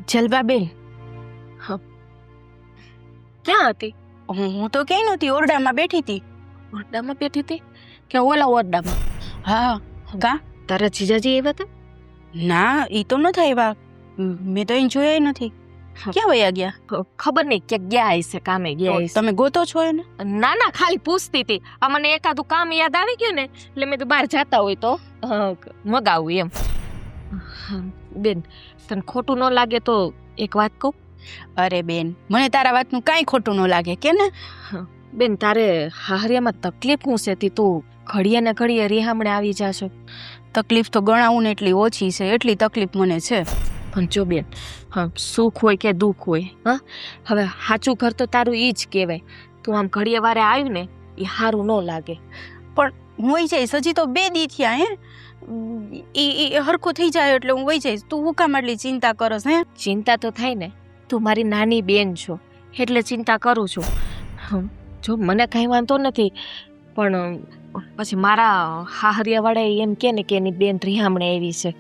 જલબાબેન, ક્યાં હતી? હું તો ક્યાંય નહોતી, ઓરડામાં બેઠી હતી. ઓરડામાં બેઠી હતી કે ઓલા ઓરડામાં? હા. કા? તારા જીજાજી આવ્યા હતા? ના, ઈ તો નથી આવ્યા. મેં તો એને જોયા નથી. ક્યાં વયા ગયા? ખબર નહીં ક્યાં ગયા હશે, કામે ગયા હશે. તમે ગોતો છો એને? ના ના, ખાલી પૂછતી હતી. આ મને એકાદું કામ યાદ આવી ગયું ને, એટલે મેં તો બહાર જાતા હોય તો મગાવું એમ. બેન, તને ખોટું ન લાગે તો એક વાત કહું? અરે બેન, મને તારા વાતનું કાંઈ ખોટું ન લાગે કે ને. બેન, તારે હાહરિયામાં તકલીફ શું છે? તું ઘડીએ ને ઘડીએ રિહામણે આવી જાશો. તકલીફ તો ગણાવું ને એટલી ઓછી છે, એટલી તકલીફ મને છે. પણ જો બેન, સુખ હોય કે દુઃખ હોય, હા, હવે સાચું ઘર તો તારું ઈ જ કહેવાય. તું આમ ઘડીએ વારે આવ્યું ને એ સારું ન લાગે. પણ હું વહી જઈશ, હજી તો 2 દી થયા. હે, એ હરખું થઈ જાય એટલે હું વહી જઈશ. તું હું કામ આટલી ચિંતા કરસ? હે, ચિંતા તો થાય ને, તું મારી નાની બેન છો એટલે ચિંતા કરું છું. જો મને કાંઈ વાંધો નથી, પણ પછી મારા હાહરિયાવાળા એમ કે ને કે એની બેન રિહામણે આવી છે,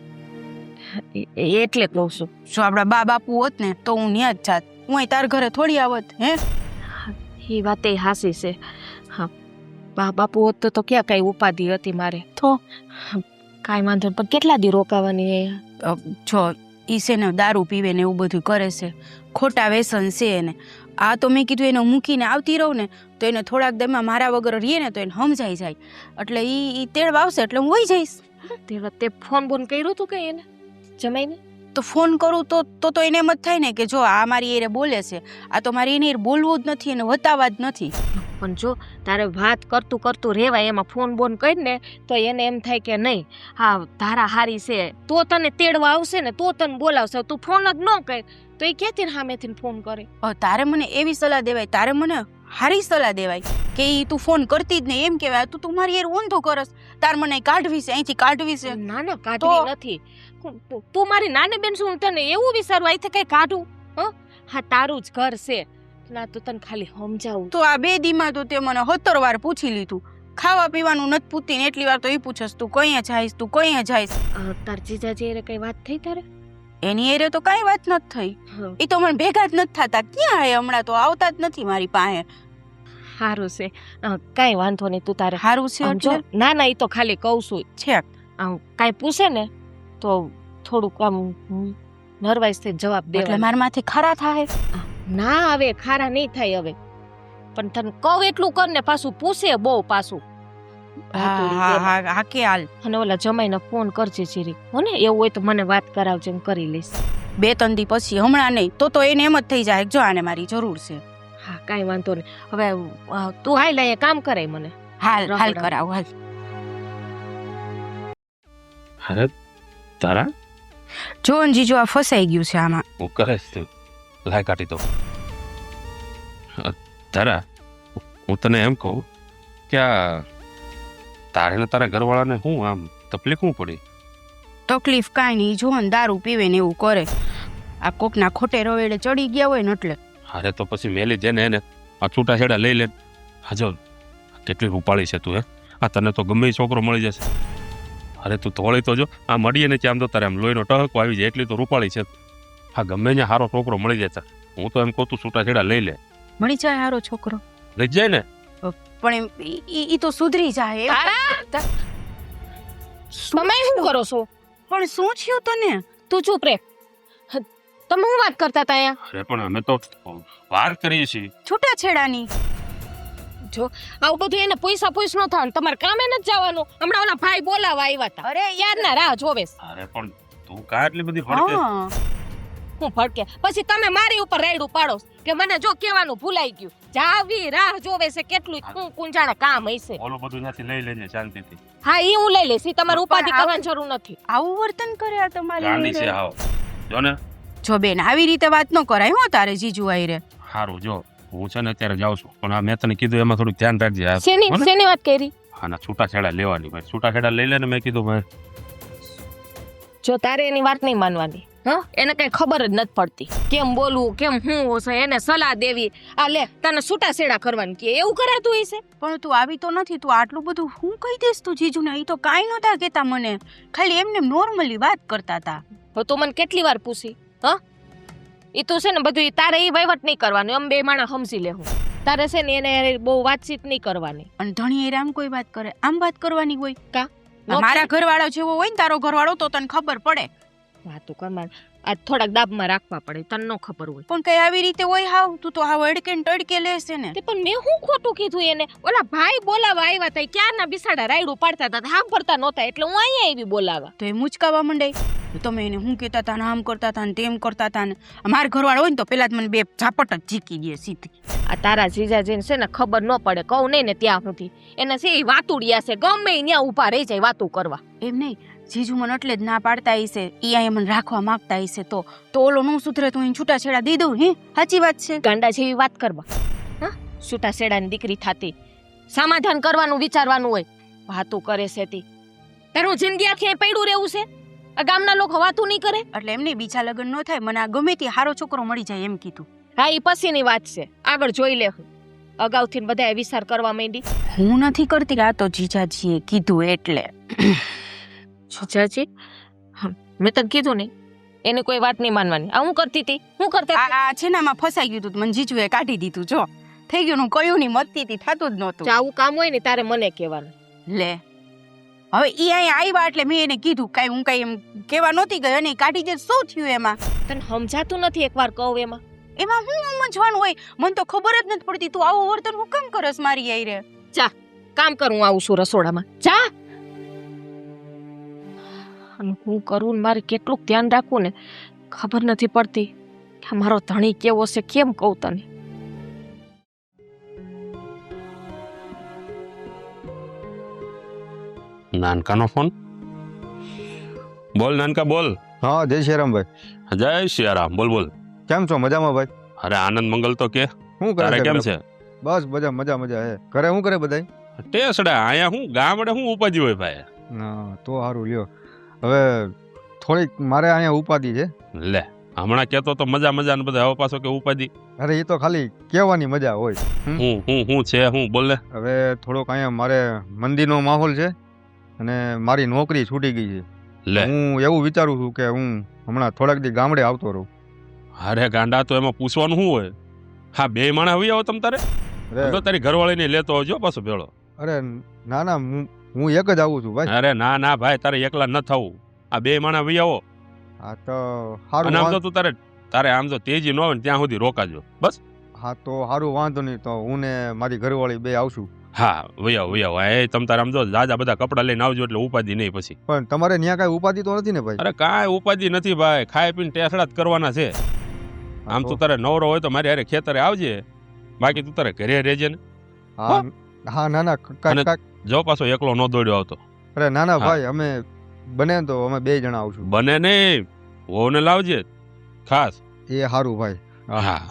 એટલે કહું છું. જો આપણા બા બાપુ હોત ને તો હું ન્યા જ જાત. હું અહીં તાર ઘરે થોડી આવત. હે, એ વાત એ હાસી છે. હા, બા બાપુ હોત તો ક્યાં કાંઈ ઉપાધિ હતી મારે તો. કાંઈ વાંધો નહીં, પણ કેટલા દી રોકાવાની? જો ઈ છે ને દારૂ પીવે ને એવું બધું કરે છે, ખોટા વ્યસન છે એને. આ તો મેં કીધું એને મૂકીને આવતી રહું ને તો એને થોડાક દરમાં મારા વગર રહીએ ને તો એને સમજાઈ જાય, એટલે ઈ તેડવા આવશે એટલે હું વહી જઈશ. તે ફોન બોન કર્યું તું કઈ એને જમાઈને? તો ફોન કરું તો એને એમ જ થાય ને કે જો આ મારી એરે બોલે છે, આ તો મારી એને બોલવું જ નથી, એને વતાવા જ નથી. પણ જો તારે વાત કરતું કરતું રહેવાય, એમાં ફોન બોન કરીને તો એને એમ થાય કે નહીં, હા તારા હારી છે તો તને તેડવા આવશે ને તો તને બોલાવશે. તું ફોન જ ન કર તો એ ક્યાંથી સામેથી ફોન કરે? તારે મને એવી સલાહ દેવાય, તારે મને હારી સલાહ દેવાય કે ઈ તું ફોન કરતી જ નહીં. એમ કહેવાય તું મારી યાર ઊંધું કરસ, તાર મને કાઢવી છે, અહીંથી કાઢવી છે. ના ના, કાઢવી નથી. તું મારી નાની બેન શું તને એવું વિચારવું અહીંથી કઈ કાઢું? હા, તારું જ ઘર છે ના, તો તને ખાલી સમજાવું. તો આ 2 દીમાં તો તે મને 17 વાર પૂછી લીધું. ખાવા પીવાનું નથી પૂછતી ને એટલી વાર તો એ પૂછસ તું કઈ જઈશ, તું કઈ જઈશ. તાર જીજાજી એરે કઈ વાત થઈ તારે? એની એરે તો કઈ વાત નથી થઈ. એ તો મને ભેગા જ નથી થતા. ક્યાં હે હમણાં? તો આવતા જ નથી મારી પાસે. સારું છે, કઈ વાંધો નહીં. તું તારે સારું છે એટલે? ના ના, એ તો ખાલી કહું છું. છે કાંઈ પૂછે ને તો થોડુંક આમ નર્વસ થઈ જવાબ દે. એટલે મારા માથે ખારા થાય? ના, હવે ખારા નહીં થાય હવે, પણ તને કહું એટલું કર ને પાછું પૂછે બહુ પાછું. હા કે હાલ. અને ઓલા જમાઈને ફોન કરજે જીરી, હો ને એવું હોય તો મને વાત કરાવજે, હું કરી લઈશ. 2-3 દી પછી, હમણાં નહીં. તો એને એમ જ થઈ જાય જો આને મારી જરૂર છે. હા, કાંઈ વાંધો નહીં. હવે તું હાલ અહીંયા કામ કરાય મને. હાલ કરાવ હાલ. અરે તારા જો જીજો આ ફસાઈ ગયું છે આમાં. હું કરે છે લાય કાઢી દો. તારા હું તને એમ કહું કે તારે ને તારા ઘરવાળાને શું આમ તકલીફ શું પડી? તકલીફ કાંઈ નહીં, જો ને દારૂ પીવે ને એવું કરે. આ કોકના ખોટે રવેડે ચડી ગયા હોય ને એટલે. અરે તો પછી મેલી દે ને એને, આ છૂટા છેડા લઈ લે. હા જો કેટલી રૂપાળી છે તું. આ તને તો ગમે એ છોકરો મળી જશે. અરે તું થોડી તો જો આ મળીએ ને આમ તો તારે આમ લોહીનો ટહકો આવી જાય, એટલી તો રૂપાળી છે. હા, ગમે ત્યાં સારો છોકરો મળી જાય. હું તો એમ કહું તું છૂટા છેડા લઈ લે. મળી જાય સારો છોકરો? લઈ જાય ને. પણ ઈ તો સુધરી જાય. તમે શું કરો છો? પણ શું થયું તને? તું ચૂપ રે. તમે શું વાત કરતા હતા અહીંયા? અરે પણ અમે તો વાર કરીએ છીએ છૂટા છેડાની. જો આવું બધું એને પૈસા ન થાય, તમારે કામે નથી જવાનું. હમણાં ઓલા ભાઈ બોલાવા આવ્યા હતા. અરે યાર ના રાહ જોવે. અરે પણ તું કા એટલી બધી ફડકે? હું ફડકે? પછી તમે મારી ઉપર રાયડું પાડો કે મને જો કહેવાનું ભૂલાઈ ગયું. જાવી રાહ જોવે છે કેટલું હું કુંજાણે કામ હશે. ઓલું બધું ત્યાંથી લઈ લેજે શાંતિથી. હા, એ હું લઈ લઈશ, તમારે ઉપાધિ કરવાની જરૂર નથી. આવું વર્તન કર્યા તમારી ગાંડી છે આવો. જો ને જો બેન, આવી રીતે વાત ન કરાય હો તારે જીજુ આયરે. સારું જો હું છે ને અત્યારે જાઉં છું, પણ આ મેં તને કીધું એમાં થોડું ધ્યાન રાખજે. શેની વાત કરી? આના છૂટા છેડા લેવાની ભાઈ. છૂટા છેડા લઈ લે ને મેં કીધું ભાઈ. જો તારે એની વાત નહીં માનવાની. હા, એને કઈ ખબર જ નથી પડતી કેમ બોલવું, કેમ હું છે, એને સલાહ દેવી. આ લે તને છૂટા છેડા કરવાની કે એવું કરાતું હશે? પણ તું આવી તો નથી, તું આટલું બધું હું કહી દઈશ તું જીજુને? એ તો કાંઈ નહોતા કહેતા મને, ખાલી એમને નોર્મલી વાત કરતા હતા. તો મને કેટલી વાર પૂછી? હા, એ તું છે ને બધું તારે એ વહીવટ નહીં કરવાનું, અમે બે માણસ સમજી લેવું. તારે છે ને એને બહુ વાતચીત નહીં કરવાની. અને ધણી એરે આમ કોઈ વાત કરે, આમ વાત કરવાની હોય કા? મારા ઘરવાળો જેવો હોય ને તારો ઘરવાળો તો તને ખબર પડે. વાતું કરવાનું આ થોડાક દાબમાં રાખવા પડે, તને ન ખબર હોય. પણ કઈ આવી રીતે હોય હાવ? તું તો હાવ અડકે ને ટડકે લેશે ને. તે પણ મેં શું ખોટું કીધું એને? ઓલા ભાઈ બોલાવા આવ્યા હતા, ક્યારના બિસાડા રાયડું પાડતા હતા, હામ ફરતા નહોતા, એટલે હું અહીંયા આવી બોલાવા. તો એ મુચકાવા મંડાય. તમે એને શું કહેતા હતા ને આમ કરતા હતા ને તેમ કરતા હતા ને. મારા ઘરવાળો હોય ને તો પેલા જ મને બે ઝાપટ જ ઝીકી દે સીધી. આ તારા જીજાજીને છે ને ખબર ન પડે, કહું નહીં ને ત્યાં સુધી એને છે એ વાતુડિયા છે, ગમે ત્યાં ઊભા રહી જાય વાતું કરવા. એમ નહીં, જીજુ મને એટલે જ ના પાડતા હશે, ઈ અહીંયા મને રાખવા માંગતા હશે તો ઓલો નું સુધરે તો એને છૂટાછેડા દઈ દઉં. હે સાચી વાત છે. ગાંડા જેવી વાત કરવા, હા? છૂટાછેડાની દીકરી થાતી, સમાધાન કરવાનું વિચારવાનું હોય, વાતું કરે છે તી. તારું જિંદગી આખી પડ્યું રહેવું છે? આ ગામના લોકો વાતું નહીં કરે? એટલે એમને બીજા લગ્ન ન થાય, મને આ ગમે તે હારો છોકરો મળી જાય એમ કીધું. હા, એ પછીની વાત છે, આગળ જોઈ લે. અગાઉથી બધાએ વિચાર કરવા માંડી. હું નથી કરતી, આ તો જીજાજીએ કીધું એટલે. જીજાજી? મેં તને કીધું નહીં, એને કોઈ વાત નહીં માનવાની. આ હું કરતી હતી, હું કરતા હતી? આ છે ને આમાં ફસાઈ ગયું તું, મને જીજુએ કાઢી દીધું. જો થઈ ગયું, હું કયું નહીં મતતી હતી, થતું જ નહોતું. આવું કામ હોય ને તારે મને કહેવાનું. લે હવે ઈ અહીંયા આવ્યા એટલે મેં એને કીધું, કાંઈ હું કાંઈ એમ કહેવા નહોતી ગઈ અને કાઢી દે. શું થયું એમાં? તને સમજાતું નથી એકવાર કહું એમાં? એમાં હું સમજવાનું હોય? મને તો ખબર જ નથી પડતી. તું આવું વર્તન હું કેમ કરસ મારી આઈ? જા કામ કરું, આવું છું રસોડામાં. જા. અને હું કરું ને મારે કેટલું ધ્યાન રાખવું ને ખબર નથી પડતી કે મારો ધણી કેવો છે, કેમ કહું તને. નાનકાનો ફોન. બોલ નાનકા બોલ. હા, જય શ્રી રામ ભાઈ. જય સિયારામ. બોલ બોલ. કેમ છો? મજામાં ભાઈ? અરે આનંદ મંગલ તો કે. શું કરે તારે છે કેમ ઘરે? છે? બસ બધા મજા મજા હે. ઘરે શું કરે બધાય? ટેસડા આયા હું ગામડે હું ઉપાજી હોય ભાઈ. હા, તો સારું લ્યો. હવે થોડીક મારે અહીંયા ઉપાધિ છે. લે હમણાં કેતો તો મજા મજા ને બધા હવે પાછો કે ઉપાધિ. અરે એ તો ખાલી કહેવાની મજા હોય. હું છે હું બોલ ને. હવે થોડોક અહીંયા મારે મંદીનો માહોલ છે અને મારી નોકરી છૂટી ગઈ છે. લે હું એવું વિચારું છું કે હું હમણાં થોડાક દી ગામડે આવતો રહું. અરે ગાંડા તો એમાં પૂછવાનું શું હોય? હા, બે માણસ આવી આવો તમ તારે. તો તારી ઘરવાળીને લેતો આવજો પાછો ભેળો. અરે ના ના, હું એક જ આવું છું ભાઈ. અરે ના ના ભાઈ, તારે એકલા ન થવું. આ બે માણસ આવી આવો. હા તો અને આમ તો સારું. તું તારે આમ તો તેજી ન હોય ને ત્યાં સુધી રોકાજો બસ. હા તો સારું, વાંધો નહીં. તો હું ને મારી ઘરવાળી બે આવશું. હા વૈયાવો એ તમ તારે આમ જો જાજા બધા કપડા લઈને આવજો એટલે ઉપાધિ નહીં પછી. પણ તમારે ત્યાં કાંઈ ઉપાધિ તો નથી ને ભાઈ? અરે કાંઈ ઉપાધિ નથી ભાઈ, ખાઈ પીને ટેસડા જ કરવાના છે. આમ તું તારે નવરો હોય તો મારી હારે ખેતરે આવજે, બાકી તું તારે ઘરે રહેજે ને. હા હા, ના ના અને જો પાછો એકલો ન દોડ્યો આવતો. અરે ના ના હા. ભાઈ, અમે બને તો અમે બે જણા આવશું. બને નહીં, વહુને લાવજે ખાસ. એ સારું ભાઈ. હા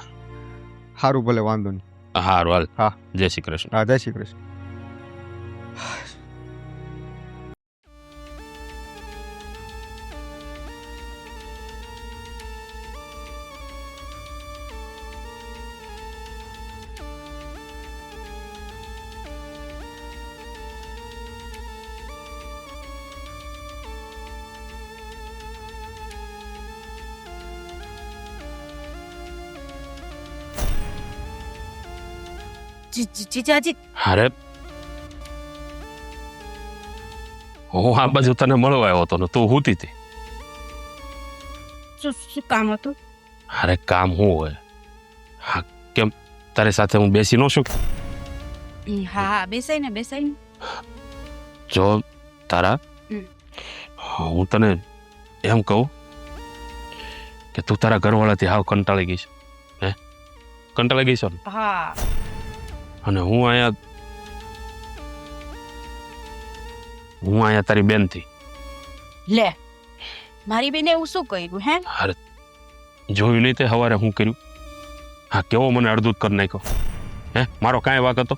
સારું, ભલે વાંધો નહીં. હારું હાલ. હા. જય શ્રી કૃષ્ણ. હા, જય શ્રી કૃષ્ણ. જીજાજી અરે હું આ બાજુ તને મળવા આવ્યો હતો ને તું હુતી હતી. શું કામ હતું? અરે કામ શું હોય? હા કેમ તારી સાથે હું બેસી ન શકું? હા હા, બેસાય ને બેસાય ને. જો તારા હું તને એમ કહું કે તું તારા ઘરવાળાથી હાવ કંટાળી ગઈ છે. હે કંટાળી ગઈ છો ને? હા. અને હું અહીંયા તારી બેન થી. લે મારી બેને એવું શું કર્યું? હે અરે જોયું નહીં તે સવારે હું કર્યું? હા કેવો મને અડધૂત કરી નાખ્યો. હે મારો કાંઈ વાક હતો?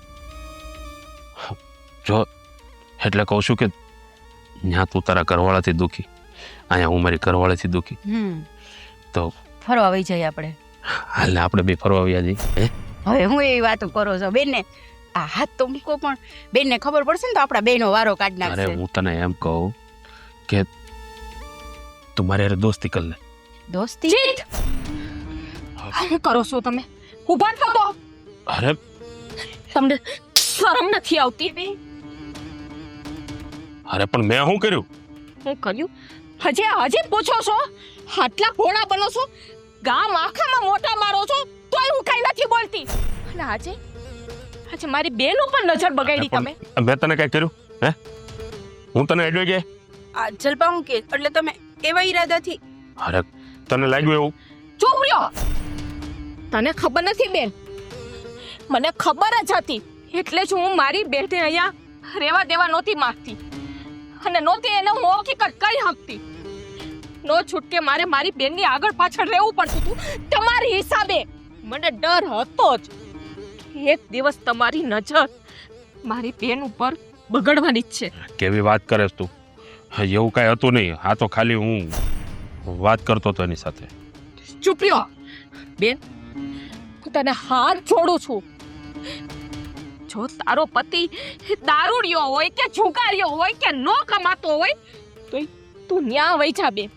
જો એટલે કહું છું કે ત્યાં તું તારા ઘરવાળાથી દુખી, અહીંયા હું મારી ઘરવાળાથી દુખી. તો ફરવા વહી જઈએ આપણે. હાલ ને આપણે બે ફરવા આવ્યા જઈએ. હે હવે હું એવી વાતો કરો છો બેનને? આ હાથ તો મૂકો, પણ બેનને ખબર પડશે ને તો આપણા બેનો વારો કાઢી અરે નાખશે. હું તને એમ કહું કે તું મારી હારે દોસ્તી કર લે. દોસ્તી? શું કરો છો તમે? ઊભા થો. અરે તમને શરમ નથી આવતી? અરે પણ મેં શું કર્યું? હું કર્યું? હજી પૂછો છો? આટલા ભોળા બનો છો, ગામ આખામાં મોટા મારો છો, તોય હું કઈ નથી બોલતી. અને આજે મારી બેન ઉપર નજર બગાડી તમે. મેં તને કઈ કર્યું? હે, હું તને એડવે કે આ જલપા હું કે એટલે તમે એવા ઈરાદાથી? અરે તને લાગ્યું એવું? ચૂપ રહ્યો. તને ખબર નથી બેન, મને ખબર જ હતી. એટલે જ હું મારી બેનને અહીંયા રહેવા દેવા નહોતી માંગતી અને નહોતી એને હું હકીકત કહી શકતી. નો છૂટકે મારે મારી બેનની આગળ પાછળ રહેવું પડતું હતું તમારી હિસાબે. મને ડર હતો જ કે એક દિવસ તમારી નજર મારી બેન ઉપર બગડવાની જ છે. કેવી વાત કરે તું? એવું કાંઈ હતું નહીં. આ તો ખાલી હું વાત કરતો હતો એની સાથે. ચૂપ રહ્યો બેન, હું તને હાથ જોડું છું. જો તારો પતિ દારૂડિયો હોય કે જુગારીયો હોય કે નો કમાતો હોય તો તું ન્યા વઈ જા બેન.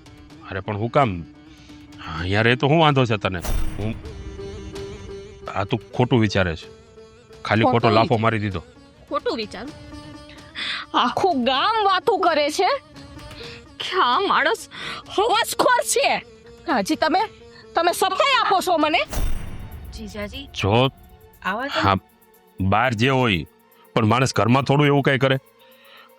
અરે પણ હું કામ અહીંયા રહે તો શું વાંધો છે તને? હું આ તું ખોટું વિચારે છે. ખાલી ખોટો ખોટું લાફો મારી દીધો. ખોટું વિચારું? આખું ગામ વાતું કરે છે કે આ માણસ હવસખોર છે. હજી તમે સફાઈ આપો છો મને? જીજાજી જો આવા તો હા, બહાર જે હોય પણ માણસ ઘરમાં થોડું એવું કઈ કરે?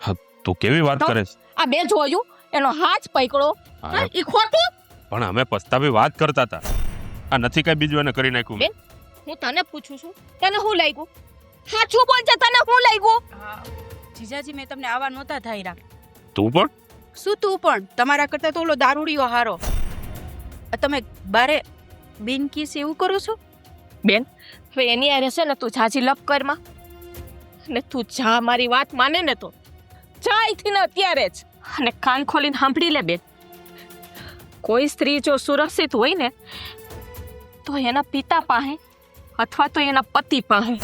હા, તું કેવી વાત કરે છે? આ બે જોયું એનો હાથ પકડો. અરે ઈ ખોટું? પણ અમે પસ્તાવી વાત કરતા હતા. આ નથી કઈ બીજું એને કરી નાખ્યું. બેન, હું તને પૂછું છું, તને શું લાગ્યું? સાચું બોલજે, તને શું લાગ્યું? હા, જીજાજી મેં તમને આવા નહોતા ધાર્યા. તું પણ શું તું પણ? તમારા કરતા તો ઓલો દારૂડિયો હારો. તમે બારે બેન કીસ એવું કરો છો? બેન, હવે એની આરે છે ને તું જાજી લપ કરમાં ને તું જા મારી વાત માને ને તો જા અહીંથી ને અત્યારે જ. અને કાન ખોલીને સાંભળી લે બેન, કોઈ સ્ત્રી જો સુરક્ષિત હોય ને તો એના પિતા પાસે અથવા તો એના પતિ પાસે.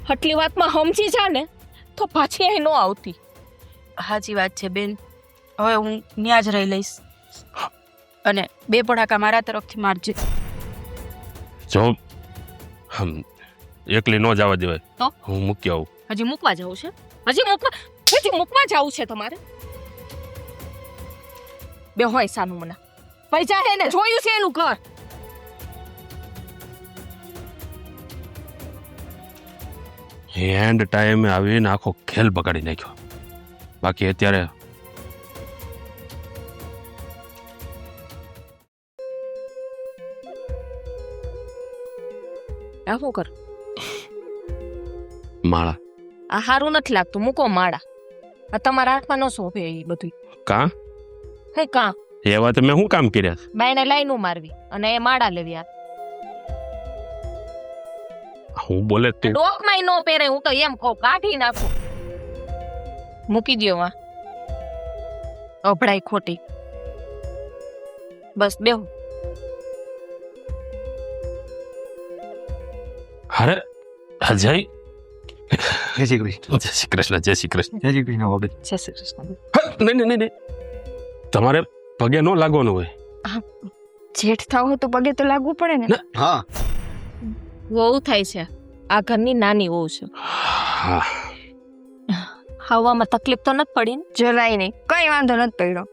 આટલી વાતમાં સમજી જા ને તો પાછી અહીં ન આવતી. સાચી વાત છે બેન. હવે હું ન્યા જ રહી લઈશ અને 2 પડાકા મારા તરફથી મારજે. જો એકલી ન જવા દેવાય તો? હું મૂકી આવું. હજી મૂકવા જવું છે? હજી મૂકવા જવું છે તમારે? બે હોય સાનું મને પૈસા હે ને જોયું છે એનું ઘર. એન્ડ ટાઈમે આવીને આખો ખેલ બગાડી નાખ્યો. બાકી અત્યારે આ શું કર? માળા આ સારું નથી લાગતું, મૂકો માળા. આ તમારા હાથમાં ન શોભે એ બધું. કા હે કાં એવા તમે શું કામ કર્યા છે? બાયને લાઈનું મારવી અને એ માળા લેવી. આ હું બોલે તું ડોકમાંય નો પહેરે. હું તો એમ કહું કાઢી નાખું. મૂકી દ્યો માં અભડાઈ ખોટી. બસ બેહો. અરે અજય, જય શ્રી કૃષ્ણ. જય શ્રી કૃષ્ણ. જય શ્રી કૃષ્ણ. જય શ્રી કૃષ્ણ બાબા. જય શ્રી કૃષ્ણ. નહીં, તમારે પગે ન લાગવાનું હોય. જેઠ થાવ તો પગે તો લાગવું પડે ને. હા, વહુ થાય છે, આ ઘરની નાની વહુ છે. હા, ખાવામાં તકલીફ તો નથી પડી ને? જરાય નહીં, કઈ વાંધો નથી પડ્યો.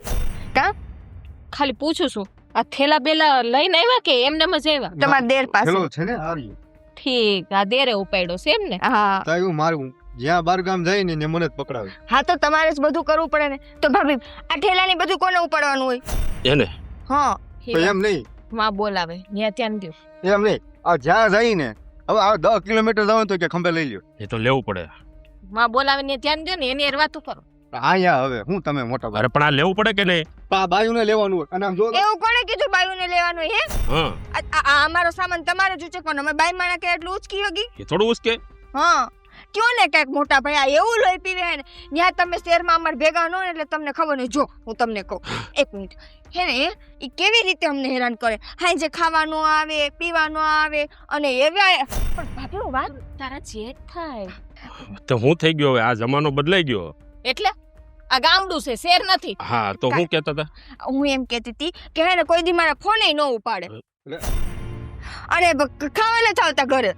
ખાલી પૂછું છું, આ થેલા બેલા લઈને આવ્યા કે એમને જ આવ્યા? તમારા દેર પાસે. પેલો છે ને આર્ય. ઠીક, આ દેરે ઉપાડ્યો છે એમ ને? હા તાયું મારું જ્યાં બાર ગામ જાય ને મને જ પકડાવે. હા, તો તમારે જ બધું કરવું પડે ને. તો ભાભી, આ ઠેલાની બધું કોને ઉપાડવાનું હોય? એને હા, તો એમ નહીં, માં બોલાવે ત્યાં ધ્યાન દો. એમ નહીં. આ જ્યાં જાય ને, હવે આ 10 કિલોમીટર જવાનું તો કે ખંભે લઈ લ્યો. એ તો લેવું પડે. માં બોલાવે ને ધ્યાન દો ને, એની હારે વાતો કરો. અહીંયા હવે હું તમે મોટા અરે પણ આ લેવું પડે કે નહીં? બાયુને લેવાનું હોય અને આમ જો એવું કોણે કીધું બાયુને લેવાનું હોય? હે, હા, આ અમારો સામાન તમારે જ ઉચકવાનો. અમે બાઈ માણા કે એટલું ઉચકી વગી? એ થોડું ઉસકે. હા, કયો ને કઈક મોટા ભાઈ, આ એવું લોહી પીવે હે ને. ત્યાં તમે શહેરમાં અમારે ભેગા ન હોય ને એટલે તમને ખબર નહીં. જો હું તમને કહું, 1 મિનિટ. હે ને, એ કેવી રીતે અમને હેરાન કરે. હા, જે ખાવાનું આવે, પીવાનું આવે અને એવા. પણ ભાભી, વાત તારા જેઠ થાય તો હું થઈ ગયો હવે? આ જમાનો બદલાઈ ગયો. એટલે આ ગામડું છે, શહેર નથી. હા, તો હું કહેતા હતા હું એમ કહેતી હતી કે હે ને કોઈ દી મારા ફોને ન ઉપાડે. અને ખાવા નથી આવતા ઘરે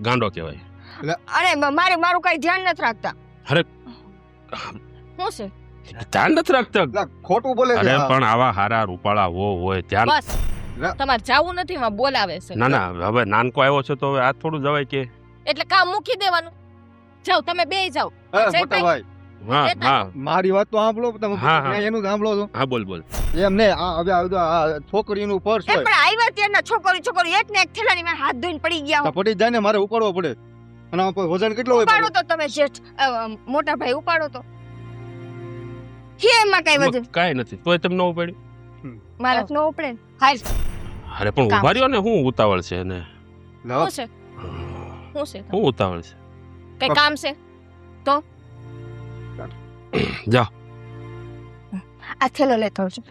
ગાંડો કહેવાય. અને મારું કઈ ધ્યાન નથી રાખતા. અરે શું છે ધ્યાન નથી રાખતા. લા, ખોટું બોલે છે અરે આ. પણ આવા હારા રૂપાળા હોય ધ્યાન. બસ તમારે જાવું નથી એમાં બોલાવે છે. ના ના હવે નાનકો આવ્યો છે તો હવે આ થોડું જવાય કે. એટલે કામ મૂકી દેવાનું. જાઓ તમે બે જાઓ. એ, મોટા ભાઈ હા હા મારી વાત તો સાંભળો તમે હા, હા. એનું સાંભળો છો હા બોલ બોલ. એમ ને આ છોકરીનું પર્સ એ હોય પણ આવ્યા ત્યારના છોકરી એક ને એક થેલાની મારા હાથ ધોઈને પડી ગયા તો પડી જાય ને મારે ઉપાડવો પડે અને આમાં કોઈ વજન કેટલો હોય ઉપાડો તો તમે શેઠ મોટા ભાઈ ઉપાડો તો હે એમાં કઈ વજન કાંઈ નથી તોય તમને ન પડ્યું. મારા નો ઉપડે ને. હાલ અરે પણ કામ ઉભા રહ્યો ને હું ઉતાવળ છે ને લાવ. શું છે શું છે હું ઉતાવળ છે. કઈ કામ છે જા આ થેલો લેતો આવજો.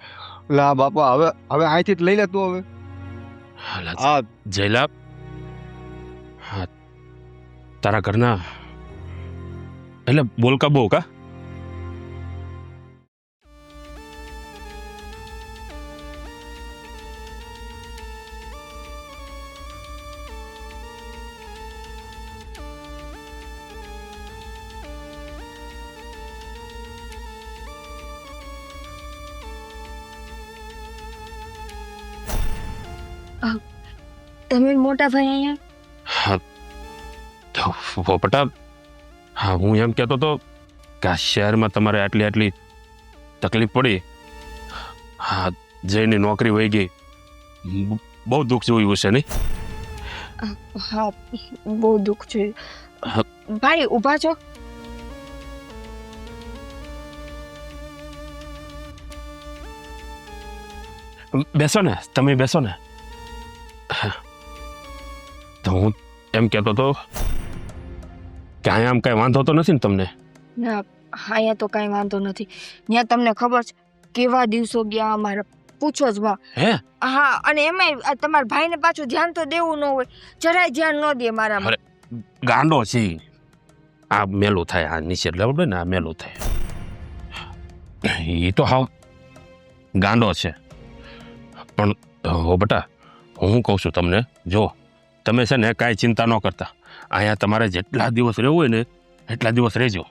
લા બાપા હવે અહીંથી જ લઈ લે તું હવે હાલા આ જયલાપ હા તારા ઘરના એટલે બોલકા બહુ કા. તમે મોટા ભાઈ અહીંયા હા તો પોપટા હા હું એમ કહેતો તો કે આ શહેરમાં તમારે આટલી તકલીફ પડી. હા જયની નોકરી વહી ગઈ બહુ દુઃખ જોયું હશે નહીં. હા બહુ દુઃખ છે હા. ભાઈ ઊભા છો. બેસો ને તમે બેસો ને. તો હું એમ કહેતો તો કે અહીંયા આમ કાંઈ વાંધો તો નથી ને તમને. ના અહીંયા તો કાંઈ વાંધો નથી. ત્યાં તમને ખબર છે કેવા દિવસો ગયા અમારા પૂછો જ માં. હે હા અને એમાંય તમારા ભાઈને પાછું ધ્યાન તો દેવું ન હોય જરાય ધ્યાન ન દે મારામાં. ગાંડો છે ઈ. આ મેલું થાય આ નીચે લેવડ ને આ મેલું થાય એ તો હાવ ગાંડો છે. પણ હો બટા હું કહું છું તમને જો તમે છે ને કાંઈ ચિંતા ન કરતા. અહીંયા તમારે જેટલા દિવસ રહેવું હોય ને એટલા દિવસ રહેજો.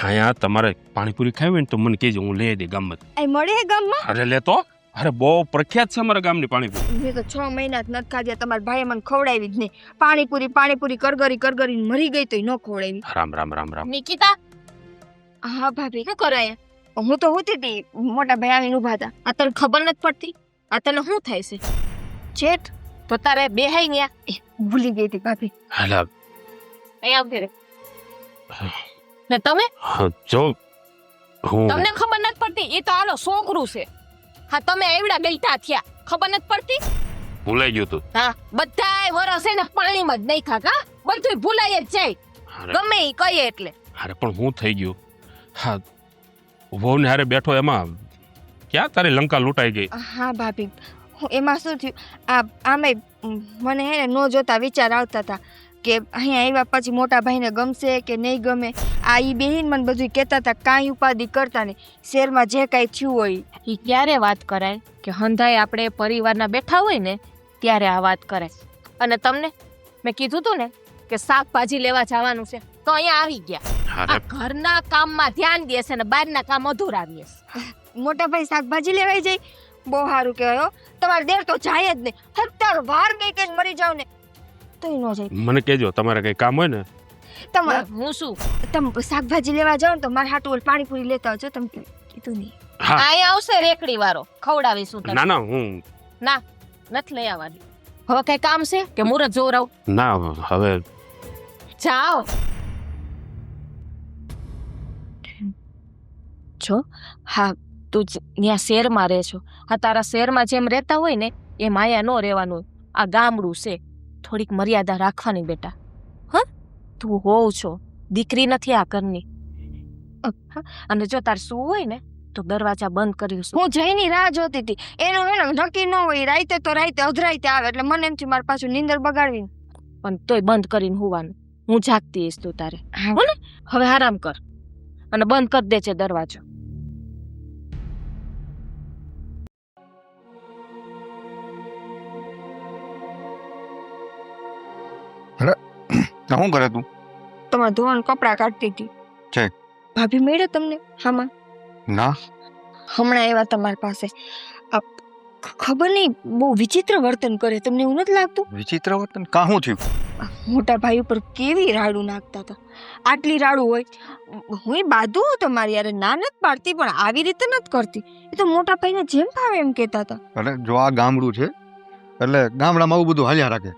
અહીંયા તમારે પાણીપુરી ખાવી હોય ને તો મને કહેજો હું લઈ દઈ ગામમાં. એ મળે હે ગામમાં? અરે લેતો અરે બહુ પ્રખ્યાત છે અમારા ગામની પાણીપુરી. મેં તો 6 મહિના જ નથી ખાધ્યા. તમારા ભાઈએ મને ખવડાવી જ નહીં. પાણીપુરી કરગરી મરી ગઈ તો ન ખવડાવી. રામ રામ રામ રામ. નિકિતા હા ભાભી શું કરે અહીંયા? હું તો હોતી હતી મોટા ભાઈ આવીને ઊભા હતા. આ તને ખબર નથી પડતી આ તને શું થાય છે જેઠ તો તારે બેહાઈ ગયા ભૂલી ગઈ હતી ભાભી. હાલા અહીંયા આવતી રે ને તમે જો હું તમને ખબર નથી પડતી એ તો આલો છોકરું છે. હા તમે એવડા ગઈટા થયા ખબર નથી પડતી. ભૂલાઈ ગયું તું. હા બધાય વરસ છે ને પાણીમાં જ નહીં ખાકા બધું ભૂલાય જ જાય અરે ગમે ઈ કહીએ એટલે. અરે પણ હું થઈ ગયું. હા વહુ ને હારે બેઠો એમાં ક્યાં તારી લંકા લૂંટાઈ ગઈ. હા ભાભી એમાં શું થયું આમે મને હે ને નો જોતા વિચાર આવતા હતા કે અહીંયા આવ્યા પછી મોટા ભાઈને ગમશે કે નહીં ગમે. આ ઈ બેહીન મને બધું કહેતા હતા કાંઈ ઉપાધિ કરતા નહીં. શહેરમાં જે કાંઈ થયું હોય ઈ ક્યારે વાત કરાય કે હંધાય આપણે પરિવારના બેઠા હોય ને ત્યારે આ વાત કરાય. અને તમને મેં કીધું તું ને કે શાકભાજી લેવા જવાનું છે તો અહીંયા આવી ગયા. આ અરે ઘરના કામમાં ધ્યાન દે છે ને બહારના કામ અધૂરાવીએ છે. મોટા ભાઈ શાકભાજી લેવાઈ જાય બહુ સારું કહેવાય હો. તમારે દેર તો જાય જ નહીં. હપ્તાર વાર ગઈ કે મરી જાવ ને તોય ન જાય. મને કહેજો તમારે કઈ કામ હોય ને. તમારે હું શું તમે શાકભાજી લેવા જાઓ ને તો મારા હાટુ પાણીપુરી લેતા આવજો. તમે કીધું નહીં. હા અહીંયા આવશે રેકડી વાળો ખવડાવીશું તને. ના ના હું નથી લઈ આવવાની. હવે કઈ કામ છે કે મુરત જોરાવ ના હવે જાઓ. જો હા તું ત્યાં શહેરમાં રહે છો. હા તારા શહેરમાં જેમ રહેતા હોય ને એમ આયા ન રહેવાનું. આ ગામડું છે થોડીક મર્યાદા રાખવાની બેટા. હા તું હોવ છો દીકરી નથી આ ઘરની. અને જો તાર શું હોય ને તો દરવાજા બંધ કર્યું. હું જઈની રાહ જોતી હતી. એનું હે ને નક્કી ન હોય. રાતે તો રાતે અધરાઈતે આવે એટલે મને એમ થયું મારે પાછું નીંદર બગાડવી. પણ તોય બંધ કરીને હોવાનું. હું જાગતી હઈશ તું તારે હો ને. હવે આરામ કર અને બંધ કરી દે છે દરવાજો. ના શું કરે તું? તમારા ધોવાનું કપડાં કાઢતી હતી. છે. ભાભી મળ્યા તમને હામાં? ના. હમણાં આવ્યા તમારી પાસે. આ ખબર નહીં, બહુ વિચિત્ર વર્તન કરે. તમને એવું નથી લાગતું? વિચિત્ર વર્તન કાં શું થયું? મોટા ભાઈ ઉપર કેવી રાડું નાખતા હતા. આટલી રાડું હોય. હું બાધું તમારી યાર, ના નથી પાડતી, પણ આવી રીતે નથી કરતી. એ તો મોટા ભાઈને જેમ ભાવે એમ કહેતા હતા. એટલે જો આ ગામડું છે એટલે ગામડામાં આવું બધું હાલ્યા રાખે.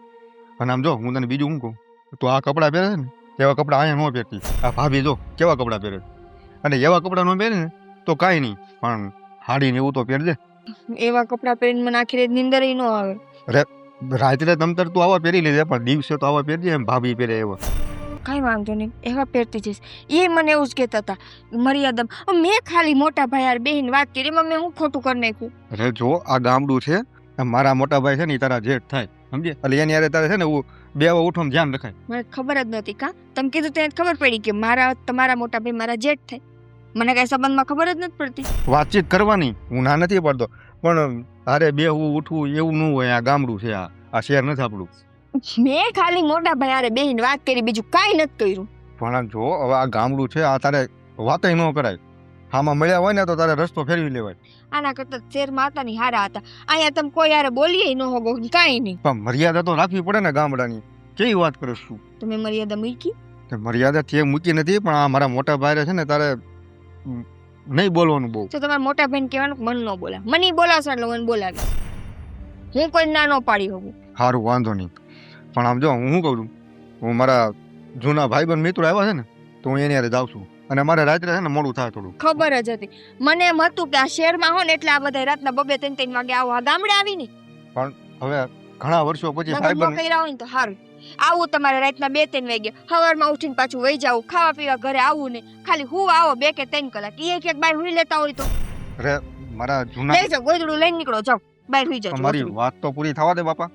અને આમ જો હું તને બીજું શું કહું, તો આ કપડાં પહેરે છે ને એવા કપડાં અહીંયા ન પહેરતી. આ ભાભી જો કેવા કપડાં પહેરે, અને એવા કપડાં ન પહેરે ને તો કાંઈ નહીં, પણ હાડી ને એવું તો પહેરજે. એવા કપડાં પહેરીને મને આખી રાત નીંદર ય ન આવે. રાત્રે તમતર તું આવા પહેરી લેજે, પણ દિવસે તો આવા પહેરજે એમ ભાભી પહેરે એવા. કાંઈ વાંધો નહીં, એવા પહેરતી જઈશ. એ મને એવું જ કહેતા હતા મર્યાદા. મેં ખાલી મોટા ભાઈ યાર બેહીને વાત કરી, એમાં મેં હું ખોટું કરી નાખ્યું? અરે જો આ ગામડું છે, મારા મોટા ભાઈ છે ને ઈ તારા જેઠ થાય, સમજે? એટલે એની યારે તારે છે ને બે ઉઠવામાં ધ્યાન રખાય. મને ખબર જ નહોતી. કા તમે કીધું તેને ખબર પડી કે તમારા મોટા ભાઈ મારા જેઠ થાય. મને કઈ સંબંધમાં ખબર જ નથી પડતી. વાતચીત કરવાની હું ના નથી પડતો, પણ અરે બેહવું ઉઠવું એવું ન હોય. આ ગામડું છે, આ શહેર નથી આપણું. મેં ખાલી મોટા ભાઈ હારે બેહીને વાત કરી, બીજું કાંઈ નથી કર્યું. પણ જો હવે આ ગામડું છે, આ તારે વાતય ન કરાય. આમાં મળ્યા હોય ને તો તારે રસ્તો ફેરવી લેવાય. આના કરતા શેર માતાની હારા હતા. અહીંયા તમે કોઈ હારે બોલીએ ન હોગો, કાંઈ નહીં. પણ મર્યાદા તો રાખવી પડે ને ગામડાની. કેવી વાત કરીશ તું? તમે મર્યાદા મૂકી? મર્યાદા તે મૂકી નથી, પણ આ મારા મોટા ભાઈ છે ને તારે નહીં બોલવાનું બહુ. તો તમારા મોટા ભાઈને કહેવાનું મન ન બોલા. મને બોલાવશો એટલે મને બોલાવી. હું કોઈ ના ન પાડી હોઉં. સારું, વાંધો નહીં. પણ આમ જો હું શું કહું છું, હું મારા જૂના ભાઈબંધ મિત્રો આવ્યા છે ને તો હું એની હારે જાઉં છું, અને મારે રાત્રે છે ને મોડું થાય થોડું. ખબર જ હતી મને એમ હતું કે આ શહેરમાં હો ને એટલે આ બધા રાતના 2-3 વાગે આવો. આ ગામડે આવી ને હવે ઘણા વર્ષો પછી ભાઈબંધ કર્યા હોય ને તો સારું. આવું તમારે રાતના 2-3 વાગે, સવારમાં ઉઠીને પાછું વહી જાવ, ખાવા પીવા ઘરે આવું ને ખાલી હું આવો 2 કે 3 કલાક. એક બાય હુઈ લેતા હોય તો અરે મારા જૂના લઈ જાઓ, ગોદડું લઈને નીકળો, જાઓ બાય હુઈ જાઓ. મારી વાત તો પૂરી થવા દે બાપા.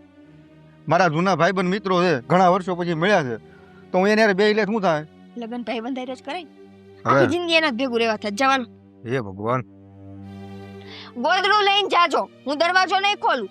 મારા જૂના ભાઈબંધ મિત્રો છે, ઘણા વર્ષો પછી મળ્યા છે, તો હું એને હારે બે લે શું થાય? લગન ભાઈબંધ હારે જ કરાય. હવે આખી જિંદગી એના જ ભેગું રહેવા થાય. જવાનું. હે ભગવાન, ગોદડું લઈને જાજો, હું દરવાજો નહીં ખોલું.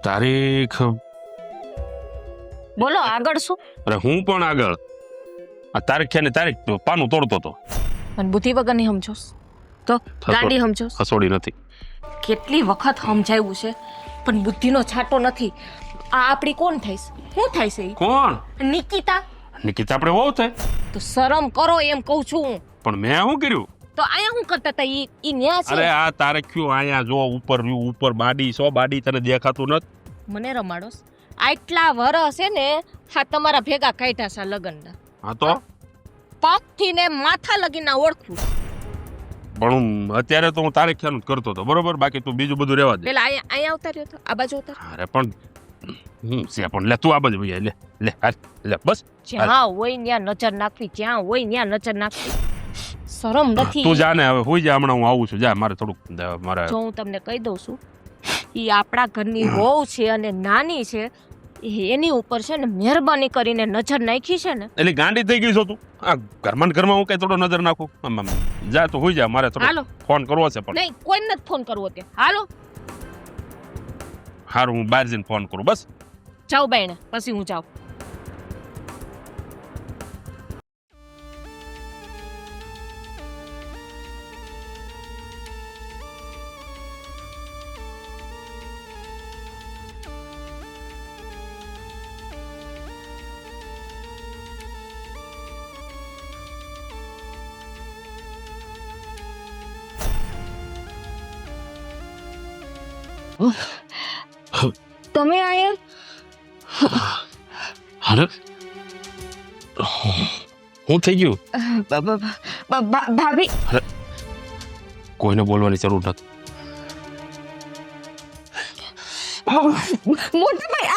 તારીખ બોલો આગળ શું? અરે હું પણ આગળ આ તારીખ છે ને તારીખ પાનું તોડતો હતો. અને બુદ્ધિ વગરની સમજોસ તો ગાંડી સમજોસ. હસોડી નથી. કેટલી વખત સમજાવ્યું છે પણ બુદ્ધિનો છાંટો નથી. આ આપણી કોણ થઈશ? હું થઈશ? એ કોણ? નિકિતા. નિકિતા આપણે વહુ થાય. તો શરમ કરો એમ કહું છું હું. પણ મેં શું કર્યું? તો અહીંયા હું કરતા હતા? ઈ ન્યા છે. અરે આ તારીખ્યું અહીંયા જો ઉપર બાડી 100 બાડી તને દેખાતું નથી? મને રમાડોસ. આટલા વરસ છે ને હા તમારા ભેગા કાઢ્યા છે લગનના. હા તો પગથી ને માથા લગીના ઓળખું. પણ અત્યારે તો હું તારીખ્યાનું જ કરતો હતો, બરોબર? બાકી તું બીજું બધું રહેવા દે. પેલા અહીંયા ઉતાર્યો હતો, આ બાજુ ઉતાર. અરે પણ હું છે પણ લે તું આ બાજુ ભાઈ લે હાલ લે બસ. જ્યાં હોય ત્યાં નજર નાખવી, જ્યાં હોય ત્યાં નજર નાખવી. શરમ નથી. તું જા ને હવે હોઈ જા, હમણાં હું આવું છું. જા, મારે થોડુંક મારે જો હું તમને કહી દઉં છું, ઈ આપણા ઘરની વહુ છે અને નાની છે, એની ઉપર છે ને મહેરબાની કરીને નજર નાખી છે ને એટલે ગાંડી થઈ ગઈ છો તું. આ ઘરમાં હું કઈ થોડો નજર નાખું? જા તું હોઈ જા, મારે થોડો હાલો. ફોન કરવો છે. પણ નહીં, કોઈ નથી ફોન કરવો કે. હાલો હારું, હું બહાર જઈને ફોન કરું. બસ જાઓ બેન, પછી હું જાઉં. તમે આયા? અરે હું થઈ ગયું? ભાભી કોઈને બોલવાની જરૂર નથી. મોટા ભાઈ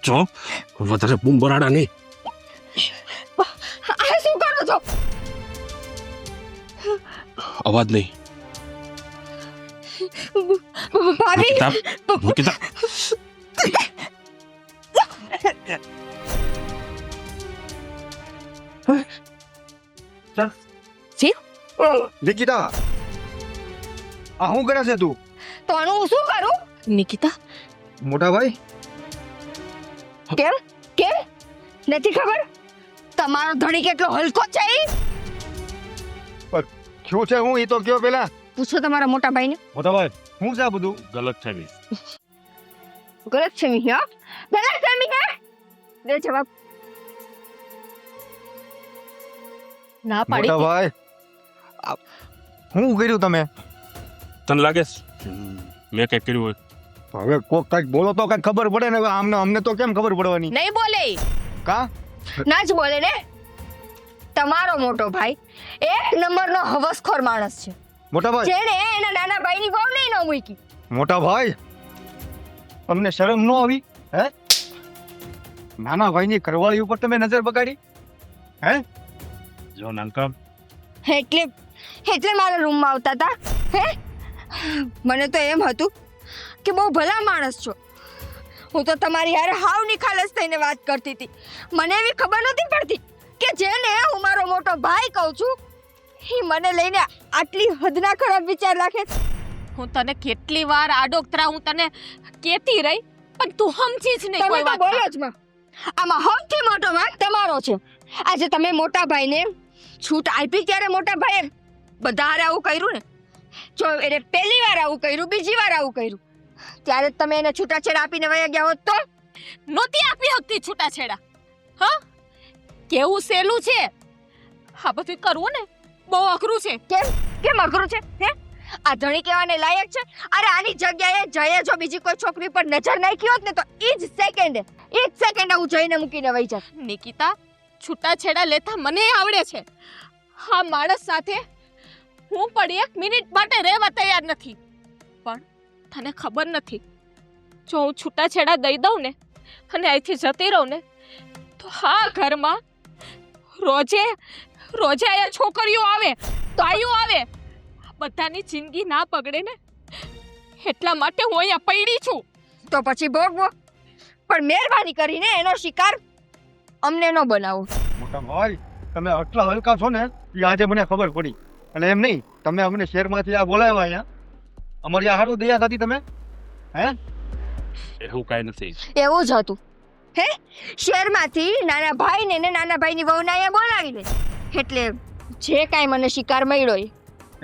જો વધારે બૂમ બરાડા નહીં. આ શું કરો છો? અવાજ નહીં. ભાભી નિકિતા નિકિતા આ શું કરે છે તું? તો આનું હું શું કરું? નિકિતા મોટા ભાઈ કેમ કેમ નથી ખબર તમારો ધણી કેટલો હલકો છે ઈ? શું છે હું એ તો કયો પેલા. પૂછો તમારા મોટા ભાઈને. મોટા ભાઈ શું છે આ બધું? ગલત છે બી. ગલત છે મી હા ગલત છે મી હે દે જવાબ. ના પાડી મોટા ભાઈ શું કર્યું તમે? તને લાગે છે મેં કંઈક કર્યું હોય? હવે કોક કઈક બોલો તો કઈક ખબર પડે ને. હવે અમને તો કેમ ખબર પડવાની? નહીં બોલે કા ના જ બોલે ને. તમારો મોટો ભાઈ એક નંબરનો હવસખોર માણસ છે મોટા ભાઈ જેણે એના નાના ભાઈની વહુ નહીં ન મૂકી. મોટા ભાઈ તમને શરમ ન આવી? હે નાના ભાઈની કરવાળી ઉપર તમે નજર બગાડી? હે જો નાનકા એટલે મારા રૂમમાં આવતા હતા હે. મને તો એમ હતું કે બહુ ભલા માણસ છો. હું તો તમારી હારે હાવ નિખાલસ થઈને વાત કરતી હતી. મને એવી ખબર નથી પડતી કે જેને હું મારો મોટો ભાઈ કહું છું એ મને લઈને આટલી હદના ખરાબ વિચાર રાખે છે. હું તને કેટલી વાર આડોકતરા હું તને કેતી રહી પણ તું સમજી જ નહીં તમે કોઈ તો વાત. બોલો જ માં. આમાં સૌથી મોટો વાંક તમારો છે. આજે તમે મોટા ભાઈને છૂટ આપી ત્યારે મોટા ભાઈએ બધા હારે આવું કર્યું ને. જો એને પહેલી વાર આવું કર્યું બીજી વાર આવું કર્યું ત્યારે જ તમે એને છૂટાછેડા આપીને વયા ગયા હોત તો નહોતી આપી શકતી છૂટાછેડા. હા કેવું સહેલું છે આ બધું કરવું ને બહુ અઘરું છે. કેમ અઘરું છે હે? આ ધણી કહેવાને લાયક છે? અરે આની જગ્યાએ જયે જો બીજી કોઈ છોકરી પર નજર નાખી હોત ને તો ઈ જ સેકન્ડે હું જઈને મૂકીને વહી જાત. નિકિતા છૂટાછેડા લેતા મને આવડે છે. આ માણસ સાથે હું પણ એક મિનિટ માટે રહેવા તૈયાર નથી. પણ તને ખબર નથી જો હું છૂટાછેડા દઈ દઉં ને અને અહીંથી જતી રહું ને તો હા ઘરમાં રોજે અહીંયા છોકરીઓ આવે તાઈઓ આવે બધાની જિંદગી ના બગડે ને એટલા માટે હું અહીંયા પડી છું. તો પછી ભોગવો પણ મહેરબાની કરીને એનો શિકાર અમને ન બનાવો. મોટા ભાઈ તમે આટલા હલકા છો ને એ આજે મને ખબર પડી. અને એમ નહીં તમે અમને શહેરમાંથી આ બોલાવ્યા અહીંયા અમારી આ હારું દયા થતી તમે? હે એવું કાંઈ નથી. એવું જ હતું હે. શહેરમાંથી નાના ભાઈને ને નાના ભાઈની વહુને અહીંયા બોલાવી લે એટલે જે કાંઈ મને શિકાર મળ્યો એ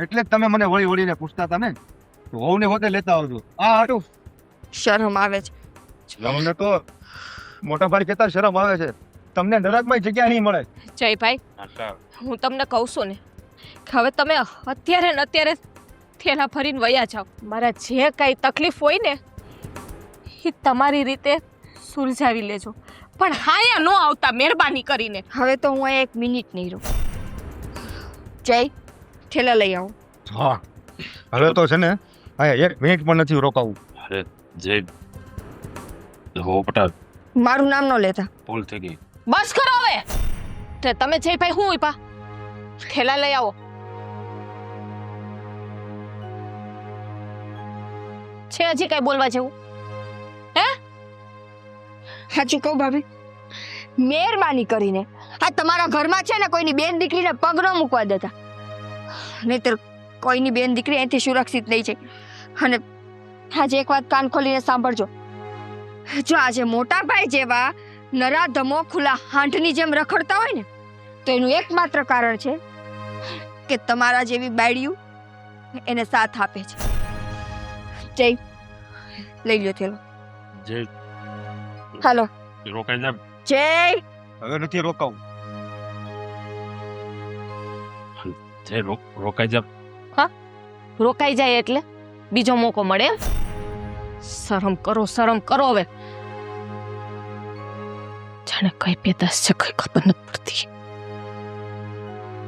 એટલે જ તમે મને વળી વળીને પૂછતા હતા ને વહુને હોતે લેતા આવજો. આ હાટું શરમ આવે છે. અમને તો મોટા ભાઈ કહેતા શરમ આવે છે. તમને નરકમાં જગ્યા નહીં મળે. જયભાઈ નાનકા હું તમને કહું છું ને કે હવે તમે અત્યારે ને અત્યારે થેલા ફરીને વયા જાઓ. મારા જે કાંઈ તકલીફ હોય ને એ તમારી રીતે સુલઝાવી લેજો પણ હાયા ન આવતા મહેરબાની કરીને. હવે તો હું અહીંયા એક મિનિટ નહીં રહું. જય ઠેલા લઈ આવો. હા હવે તો છે ને અહીંયા એક મિનિટ પણ નથી રોકાવું. અરે જય હો પટાલ મારું નામ ન લેતા. ભૂલ થઈ ગઈ. બસ કરો હવે. તે તમે જયભાઈ હું ઉભા થેલા લઈ આવો. છે હજી કઈ બોલવા જેવું? સાચું કહું ભાભી મહેરબાની કરીને આ તમારા ઘરમાં છે ને કોઈની બેન દીકરીને પગ ન મૂકવા દેતા નહીતર કોઈની બેન દીકરી અહીંથી સુરક્ષિત નહીં છે. અને આજે એક વાત કાન ખોલીને સાંભળજો. જો આજે મોટા ભાઈ જેવા નરાધમો ખુલ્લા હાંઠની જેમ રખડતા હોય ને તો એનું એકમાત્ર કારણ છે કે તમારા જેવી બાયડીયું એને સાથ આપે છે. જય લઈ લ્યો થેલો. જય હાલો રોકાઈ જા. જય. હવે નથી રોકાવું. જય રોકાઈ જા. રોકાઈ જાય એટલે બીજો મોકો મળે એમ? શરમ કરો હવે. જાણે કઈ પેદાશ છે કઈ ખબર નથી પડતી.